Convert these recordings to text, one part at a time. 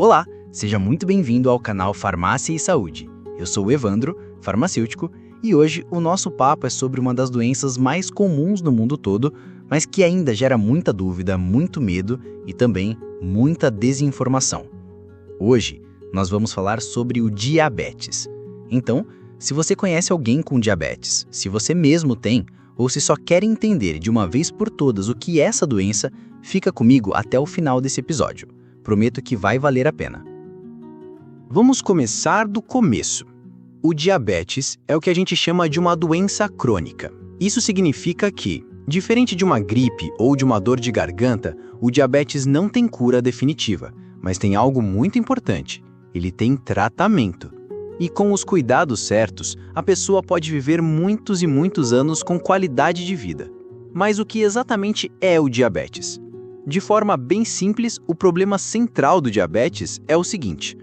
Olá, seja muito bem-vindo ao canal Farmácia e Saúde. Eu sou o Evandro, farmacêutico, e hoje o nosso papo é sobre uma das doenças mais comuns no mundo todo, mas que ainda gera muita dúvida, muito medo e também muita desinformação. Hoje nós vamos falar sobre o diabetes. Então, se você conhece alguém com diabetes, se você mesmo tem, ou se só quer entender de uma vez por todas o que é essa doença, fica comigo até o final desse episódio. Prometo que vai valer a pena. Vamos começar do começo. O diabetes é o que a gente chama de uma doença crônica. Isso significa que, diferente de uma gripe ou de uma dor de garganta, o diabetes não tem cura definitiva, mas tem algo muito importante: ele tem tratamento. E com os cuidados certos, a pessoa pode viver muitos e muitos anos com qualidade de vida. Mas o que exatamente é o diabetes? De forma bem simples, o problema central do diabetes é o seguinte: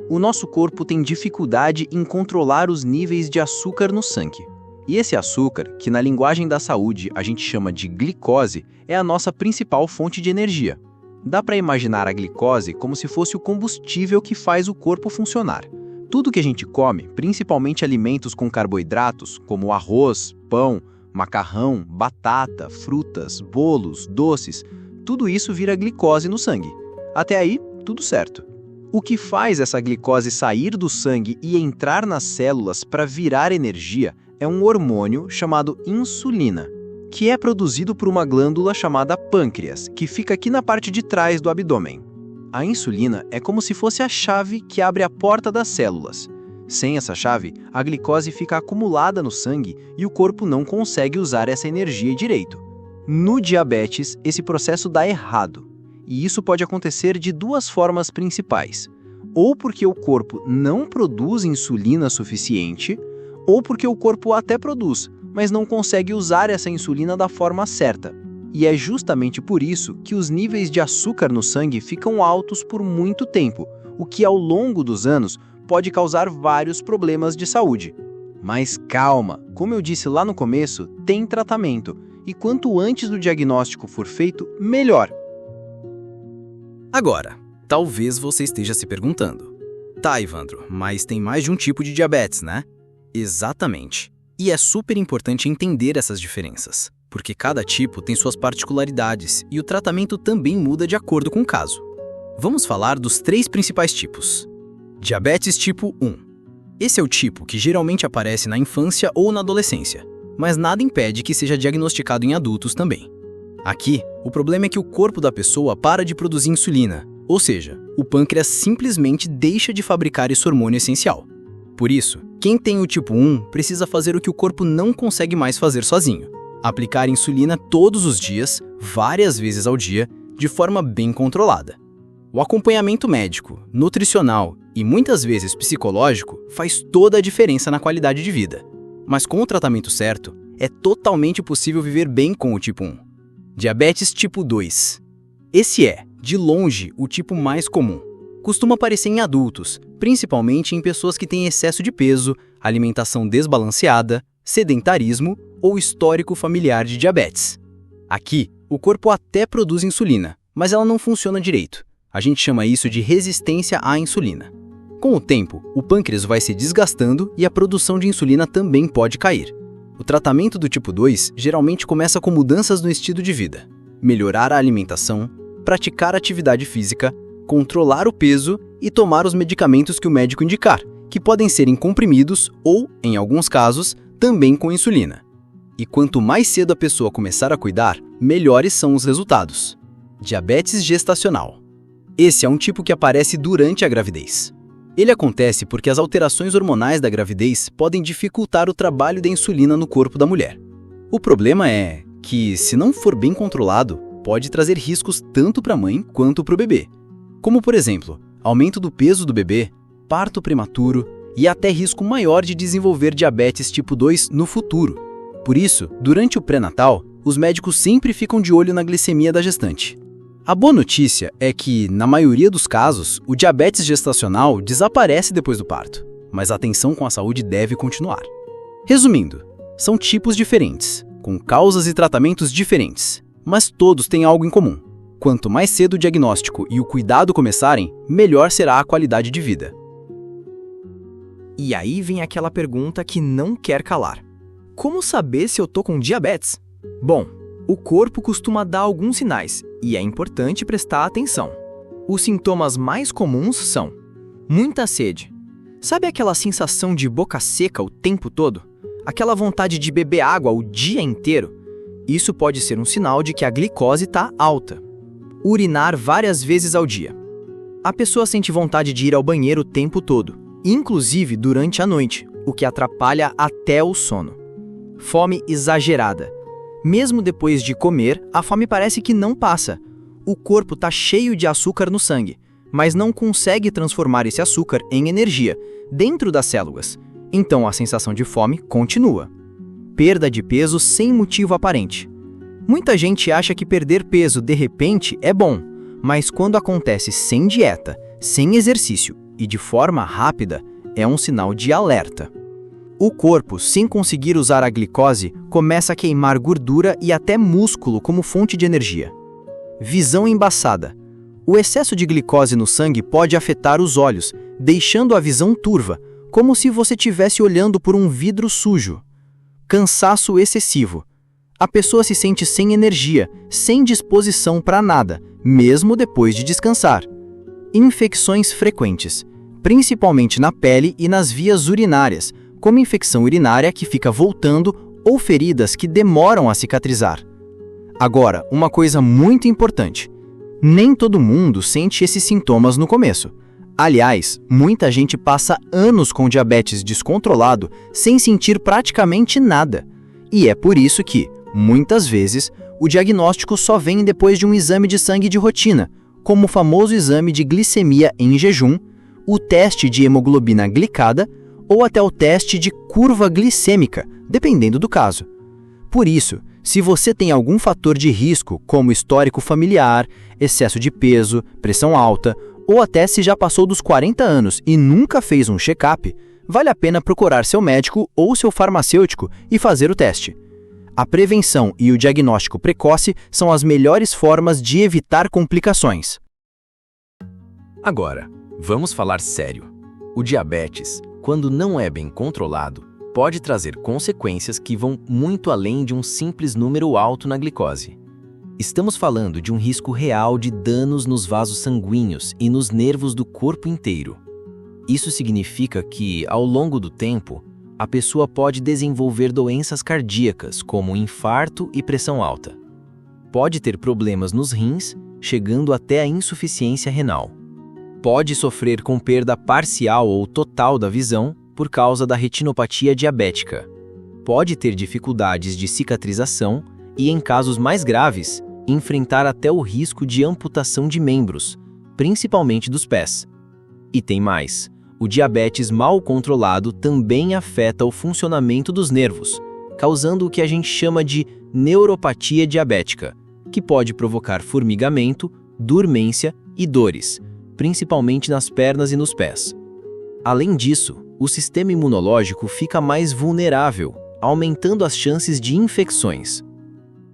o nosso corpo tem dificuldade em controlar os níveis de açúcar no sangue. E esse açúcar, que na linguagem da saúde a gente chama de glicose, é a nossa principal fonte de energia. Dá para imaginar a glicose como se fosse o combustível que faz o corpo funcionar. Tudo que a gente come, principalmente alimentos com carboidratos, como arroz, pão, macarrão, batata, frutas, bolos, doces, tudo isso vira glicose no sangue. Até aí, tudo certo. O que faz essa glicose sair do sangue e entrar nas células para virar energia é um hormônio chamado insulina, que é produzido por uma glândula chamada pâncreas, que fica aqui na parte de trás do abdômen. A insulina é como se fosse a chave que abre a porta das células. Sem essa chave, a glicose fica acumulada no sangue e o corpo não consegue usar essa energia direito. No diabetes, esse processo dá errado. E isso pode acontecer de duas formas principais: ou porque o corpo não produz insulina suficiente, ou porque o corpo até produz, mas não consegue usar essa insulina da forma certa. E é justamente por isso que os níveis de açúcar no sangue ficam altos por muito tempo, o que ao longo dos anos pode causar vários problemas de saúde. Mas calma, como eu disse lá no começo, tem tratamento, e quanto antes o diagnóstico for feito, melhor. Agora, talvez você esteja se perguntando: tá, Evandro, mas tem mais de um tipo de diabetes, né? Exatamente. E é super importante entender essas diferenças, porque cada tipo tem suas particularidades e o tratamento também muda de acordo com o caso. Vamos falar dos 3 principais tipos. Diabetes tipo 1. Esse é o tipo que geralmente aparece na infância ou na adolescência, mas nada impede que seja diagnosticado em adultos também. Aqui, o problema é que o corpo da pessoa para de produzir insulina, ou seja, o pâncreas simplesmente deixa de fabricar esse hormônio essencial. Por isso, quem tem o tipo 1 precisa fazer o que o corpo não consegue mais fazer sozinho: aplicar insulina todos os dias, várias vezes ao dia, de forma bem controlada. O acompanhamento médico, nutricional e muitas vezes psicológico faz toda a diferença na qualidade de vida. Mas com o tratamento certo, é totalmente possível viver bem com o tipo 1. Diabetes tipo 2. Esse é, de longe, o tipo mais comum. Costuma aparecer em adultos, principalmente em pessoas que têm excesso de peso, alimentação desbalanceada, sedentarismo ou histórico familiar de diabetes. Aqui, o corpo até produz insulina, mas ela não funciona direito. A gente chama isso de resistência à insulina. Com o tempo, o pâncreas vai se desgastando e a produção de insulina também pode cair. O tratamento do tipo 2 geralmente começa com mudanças no estilo de vida: melhorar a alimentação, praticar atividade física, controlar o peso e tomar os medicamentos que o médico indicar, que podem ser em comprimidos ou, em alguns casos, também com insulina. E quanto mais cedo a pessoa começar a cuidar, melhores são os resultados. Diabetes gestacional. Esse é um tipo que aparece durante a gravidez. Ele acontece porque as alterações hormonais da gravidez podem dificultar o trabalho da insulina no corpo da mulher. O problema é que, se não for bem controlado, pode trazer riscos tanto para a mãe quanto para o bebê. Como, por exemplo, aumento do peso do bebê, parto prematuro e até risco maior de desenvolver diabetes tipo 2 no futuro. Por isso, durante o pré-natal, os médicos sempre ficam de olho na glicemia da gestante. A boa notícia é que, na maioria dos casos, o diabetes gestacional desaparece depois do parto, mas a atenção com a saúde deve continuar. Resumindo, são tipos diferentes, com causas e tratamentos diferentes, mas todos têm algo em comum: Quanto mais cedo o diagnóstico e o cuidado começarem, melhor será a qualidade de vida. E aí vem aquela pergunta que não quer calar. Como saber se eu tô com diabetes? Bom, o corpo costuma dar alguns sinais e é importante prestar atenção. Os sintomas mais comuns são muita sede. Sabe aquela sensação de boca seca o tempo todo? Aquela vontade de beber água o dia inteiro? Isso pode ser um sinal de que a glicose está alta. Urinar várias vezes ao dia. A pessoa sente vontade de ir ao banheiro o tempo todo, inclusive durante a noite, o que atrapalha até o sono. Fome exagerada. Mesmo depois de comer, a fome parece que não passa. O corpo está cheio de açúcar no sangue, mas não consegue transformar esse açúcar em energia dentro das células. Então a sensação de fome continua. Perda de peso sem motivo aparente. Muita gente acha que perder peso de repente é bom, mas quando acontece sem dieta, sem exercício e de forma rápida, é um sinal de alerta. O corpo, sem conseguir usar a glicose, começa a queimar gordura e até músculo como fonte de energia. Visão embaçada. O excesso de glicose no sangue pode afetar os olhos, deixando a visão turva, como se você estivesse olhando por um vidro sujo. Cansaço excessivo. A pessoa se sente sem energia, sem disposição para nada, mesmo depois de descansar. Infecções frequentes, principalmente na pele e nas vias urinárias, como infecção urinária que fica voltando ou feridas que demoram a cicatrizar. Agora, uma coisa muito importante. Nem todo mundo sente esses sintomas no começo. Aliás, muita gente passa anos com diabetes descontrolado sem sentir praticamente nada. E é por isso que, muitas vezes, o diagnóstico só vem depois de um exame de sangue de rotina, como o famoso exame de glicemia em jejum, o teste de hemoglobina glicada ou até o teste de curva glicêmica, dependendo do caso. Por isso, se você tem algum fator de risco, como histórico familiar, excesso de peso, pressão alta, ou até se já passou dos 40 anos e nunca fez um check-up, vale a pena procurar seu médico ou seu farmacêutico e fazer o teste. A prevenção e o diagnóstico precoce são as melhores formas de evitar complicações. Agora, vamos falar sério. O diabetes, quando não é bem controlado, pode trazer consequências que vão muito além de um simples número alto na glicose. Estamos falando de um risco real de danos nos vasos sanguíneos e nos nervos do corpo inteiro. Isso significa que, ao longo do tempo, a pessoa pode desenvolver doenças cardíacas, como infarto e pressão alta. Pode ter problemas nos rins, chegando até a insuficiência renal. Pode sofrer com perda parcial ou total da visão por causa da retinopatia diabética. Pode ter dificuldades de cicatrização e, em casos mais graves, enfrentar até o risco de amputação de membros, principalmente dos pés. E tem mais. O diabetes mal controlado também afeta o funcionamento dos nervos, causando o que a gente chama de neuropatia diabética, que pode provocar formigamento, dormência e dores, principalmente nas pernas e nos pés. Além disso, o sistema imunológico fica mais vulnerável, aumentando as chances de infecções.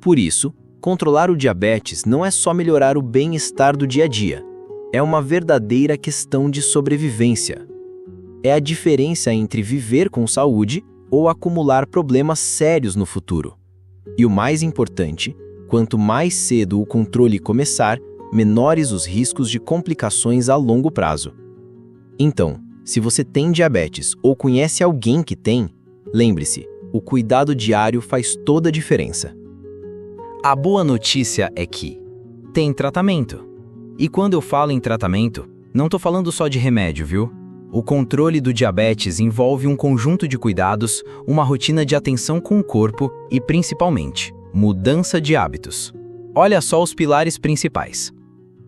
Por isso, controlar o diabetes não é só melhorar o bem-estar do dia a dia, é uma verdadeira questão de sobrevivência. É a diferença entre viver com saúde ou acumular problemas sérios no futuro. E o mais importante, quanto mais cedo o controle começar, menores os riscos de complicações a longo prazo. Então, se você tem diabetes ou conhece alguém que tem, lembre-se, o cuidado diário faz toda a diferença. A boa notícia é que tem tratamento. E quando eu falo em tratamento, não estou falando só de remédio, viu? O controle do diabetes envolve um conjunto de cuidados, uma rotina de atenção com o corpo e, principalmente, mudança de hábitos. Olha só os pilares principais.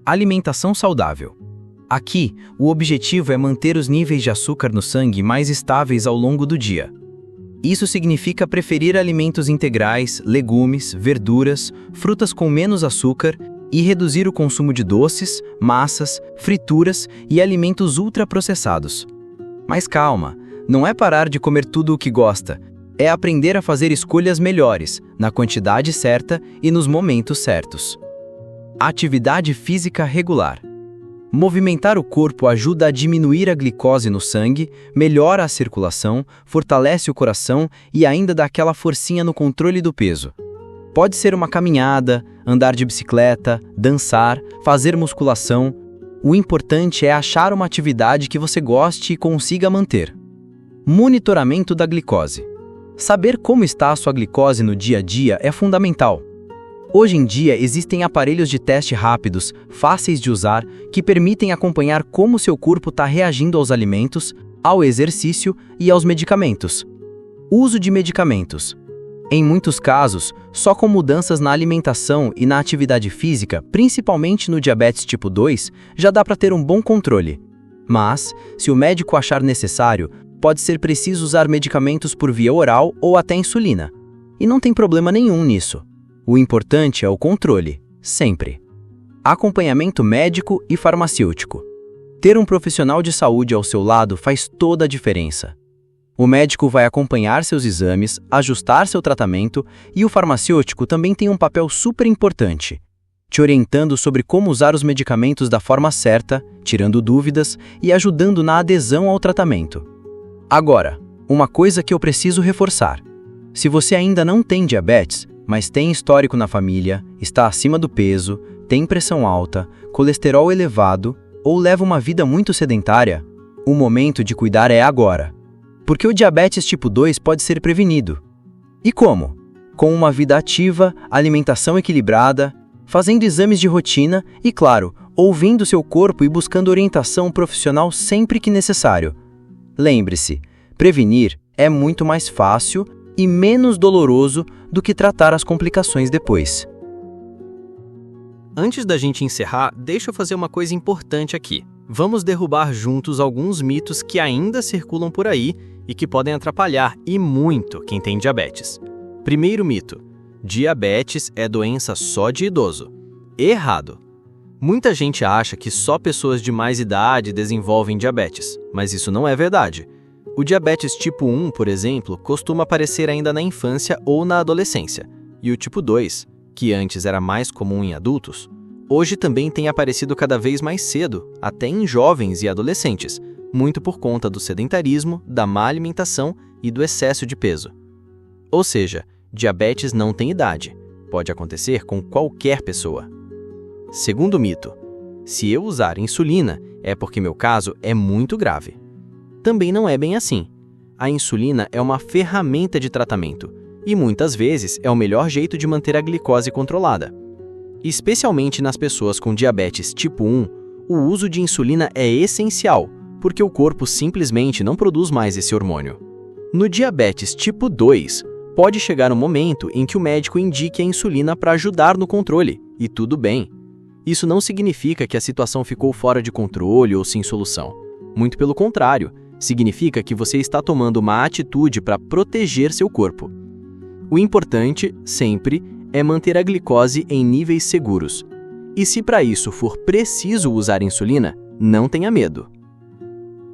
Alimentação saudável. Aqui, o objetivo é manter os níveis de açúcar no sangue mais estáveis ao longo do dia. Isso significa preferir alimentos integrais, legumes, verduras, frutas com menos açúcar e reduzir o consumo de doces, massas, frituras e alimentos ultraprocessados. Mas calma, não é parar de comer tudo o que gosta, é aprender a fazer escolhas melhores, na quantidade certa e nos momentos certos. Atividade física regular. Movimentar o corpo ajuda a diminuir a glicose no sangue, melhora a circulação, fortalece o coração e ainda dá aquela forcinha no controle do peso. Pode ser uma caminhada, andar de bicicleta, dançar, fazer musculação. O importante é achar uma atividade que você goste e consiga manter. Monitoramento da glicose. Saber como está a sua glicose no dia a dia é fundamental. Hoje em dia existem aparelhos de teste rápidos, fáceis de usar, que permitem acompanhar como seu corpo está reagindo aos alimentos, ao exercício e aos medicamentos. Uso de medicamentos. Em muitos casos, só com mudanças na alimentação e na atividade física, principalmente no diabetes tipo 2, já dá para ter um bom controle. Mas, se o médico achar necessário, pode ser preciso usar medicamentos por via oral ou até insulina. E não tem problema nenhum nisso. O importante é o controle, sempre. Acompanhamento médico e farmacêutico. Ter um profissional de saúde ao seu lado faz toda a diferença. O médico vai acompanhar seus exames, ajustar seu tratamento e o farmacêutico também tem um papel super importante, te orientando sobre como usar os medicamentos da forma certa, tirando dúvidas e ajudando na adesão ao tratamento. Agora, uma coisa que eu preciso reforçar. Se você ainda não tem diabetes, mas tem histórico na família, está acima do peso, tem pressão alta, colesterol elevado ou leva uma vida muito sedentária, o momento de cuidar é agora. Porque o diabetes tipo 2 pode ser prevenido. E como? Com uma vida ativa, alimentação equilibrada, fazendo exames de rotina e, claro, ouvindo seu corpo e buscando orientação profissional sempre que necessário. Lembre-se, prevenir é muito mais fácil e menos doloroso do que tratar as complicações depois. Antes da gente encerrar, deixa eu fazer uma coisa importante aqui. Vamos derrubar juntos alguns mitos que ainda circulam por aí e que podem atrapalhar e muito quem tem diabetes. Primeiro mito: diabetes é doença só de idoso. Errado. Muita gente acha que só pessoas de mais idade desenvolvem diabetes, mas isso não é verdade. O diabetes tipo 1, por exemplo, costuma aparecer ainda na infância ou na adolescência, e o tipo 2, que antes era mais comum em adultos, hoje também tem aparecido cada vez mais cedo, até em jovens e adolescentes, muito por conta do sedentarismo, da má alimentação e do excesso de peso. Ou seja, diabetes não tem idade, pode acontecer com qualquer pessoa. Segundo mito: se eu usar insulina, é porque meu caso é muito grave. Também não é bem assim. A insulina é uma ferramenta de tratamento e muitas vezes é o melhor jeito de manter a glicose controlada. Especialmente nas pessoas com diabetes tipo 1, o uso de insulina é essencial, porque o corpo simplesmente não produz mais esse hormônio. No diabetes tipo 2, pode chegar um momento em que o médico indique a insulina para ajudar no controle, e tudo bem. Isso não significa que a situação ficou fora de controle ou sem solução. Muito pelo contrário, significa que você está tomando uma atitude para proteger seu corpo. O importante, sempre, é manter a glicose em níveis seguros. E se para isso for preciso usar insulina, não tenha medo.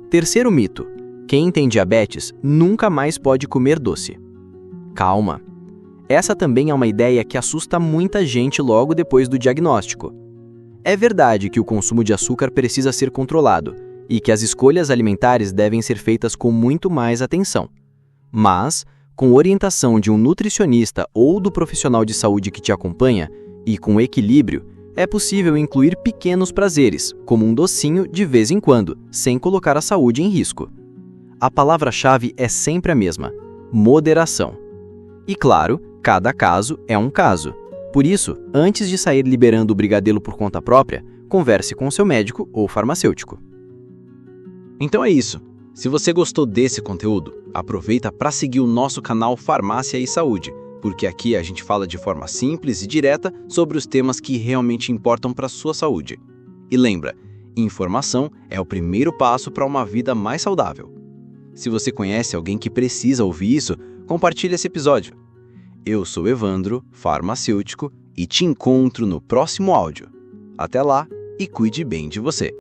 Terceiro mito: quem tem diabetes nunca mais pode comer doce. Calma. Essa também é uma ideia que assusta muita gente logo depois do diagnóstico. É verdade que o consumo de açúcar precisa ser controlado e que as escolhas alimentares devem ser feitas com muito mais atenção. Mas, com orientação de um nutricionista ou do profissional de saúde que te acompanha, e com equilíbrio, é possível incluir pequenos prazeres, como um docinho de vez em quando, sem colocar a saúde em risco. A palavra-chave é sempre a mesma: moderação. E claro, cada caso é um caso. Por isso, antes de sair liberando o brigadeiro por conta própria, converse com seu médico ou farmacêutico. Então é isso. Se você gostou desse conteúdo, aproveita para seguir o nosso canal Farmácia e Saúde, porque aqui a gente fala de forma simples e direta sobre os temas que realmente importam para a sua saúde. E lembra, informação é o primeiro passo para uma vida mais saudável. Se você conhece alguém que precisa ouvir isso, compartilhe esse episódio. Eu sou Evandro, farmacêutico, e te encontro no próximo áudio. Até lá e cuide bem de você.